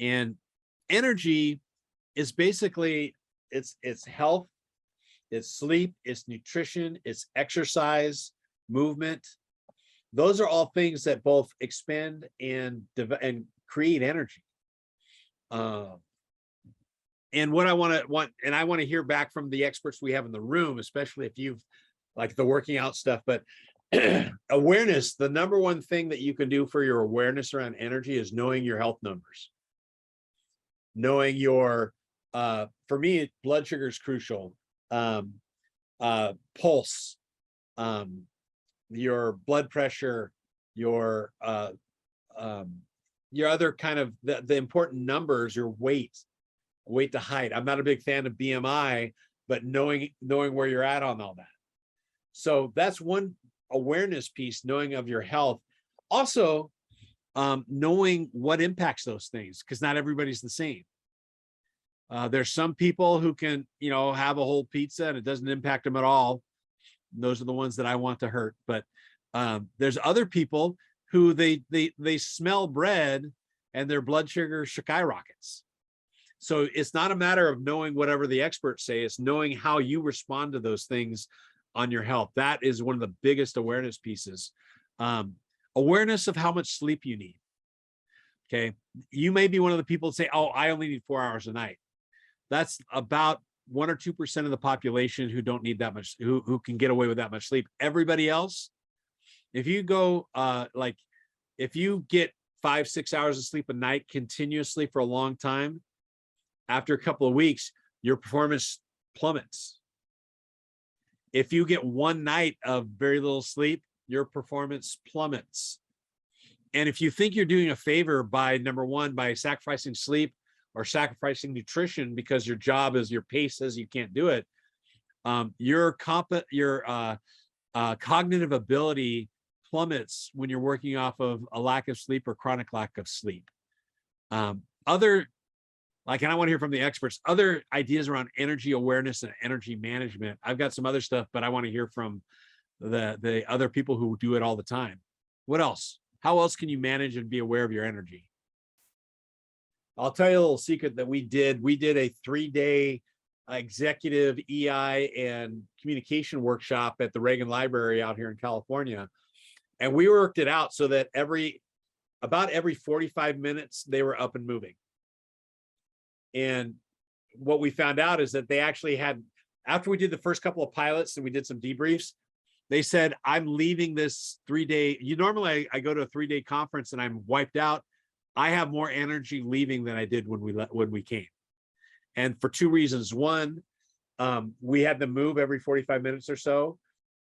And energy is basically it's health, it's sleep, it's nutrition, it's exercise, movement. Those are all things that both expend and create energy. And what I want to hear back from the experts we have in the room, especially if you've like the working out stuff, but awareness, the number one thing that you can do for your awareness around energy is knowing your health numbers. Knowing your, for me, blood sugar is crucial. Pulse, your blood pressure, your other kind of the important numbers, your weight to height. I'm not a big fan of BMI, but knowing where you're at on all that. So that's one awareness piece, knowing of your health. Also, knowing what impacts those things, because not everybody's the same. There's some people who can, have a whole pizza and it doesn't impact them at all. Those are the ones that I want to hurt. But there's other people who they smell bread and their blood sugar skyrockets. So it's not a matter of knowing whatever the experts say, it's knowing how you respond to those things on your health. That is one of the biggest awareness pieces. Awareness of how much sleep you need. Okay. You may be one of the people that say, oh, I only need 4 hours a night. That's about 1 or 2% of the population who don't need that much, who can get away with that much sleep. Everybody else, if you go, if you get 5-6 hours of sleep a night continuously for a long time, after a couple of weeks, your performance plummets. If you get one night of very little sleep, your performance plummets. And if you think you're doing a favor by, number one, by sacrificing sleep or sacrificing nutrition because your job is, your pace says you can't do it, your cognitive ability plummets when you're working off of a lack of sleep or chronic lack of sleep. And I want to hear from the experts, other ideas around energy awareness and energy management. I've got some other stuff, but I want to hear from the other people who do it all the time. What else? How else can you manage and be aware of your energy? I'll tell you a little secret that we did a 3-day executive EI and communication workshop at the Reagan Library out here in California. And we worked it out so that about every 45 minutes, they were up and moving. And what we found out is that they actually had, after we did the first couple of pilots and we did some debriefs, they said, I'm leaving this 3-day, normally I go to a 3-day conference and I'm wiped out. I have more energy leaving than I did when we came. And for 2 reasons. One, we had them move every 45 minutes or so.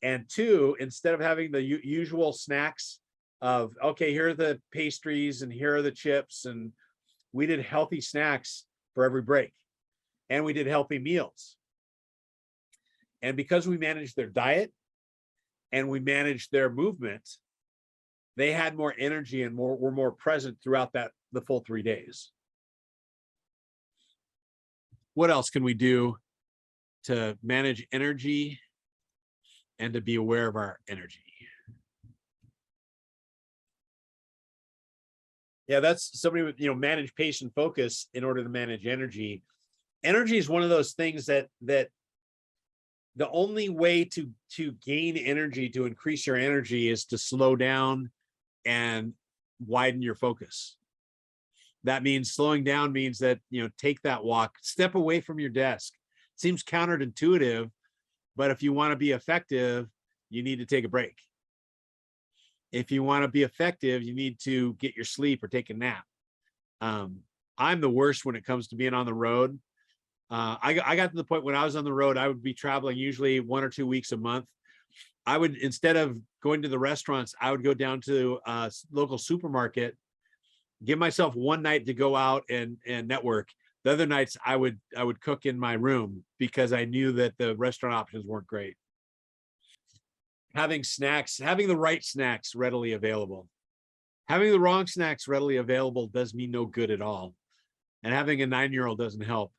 And 2, instead of having the usual snacks of, okay, here are the pastries and here are the chips, and we did healthy snacks for every break. And we did healthy meals. And because we managed their diet and we managed their movement, they had more energy and were more present throughout the full 3 days. What else can we do to manage energy and to be aware of our energy? Yeah, that's somebody with, manage pace and focus in order to manage energy. Energy is one of those things that the only way to gain energy, to increase your energy, is to slow down and widen your focus. That means slowing down means that, take that walk, step away from your desk. It seems counterintuitive, but if you want to be effective, you need to take a break. If you want to be effective, you need to get your sleep or take a nap. I'm the worst when it comes to being on the road. I got to the point when I was on the road, I would be traveling usually 1 or 2 weeks a month. I would, instead of going to the restaurants, I would go down to a local supermarket, give myself one night to go out and network. The other nights I would cook in my room because I knew that the restaurant options weren't great. Having the right snacks readily available. Having the wrong snacks readily available does me no good at all. And having a 9-year-old doesn't help.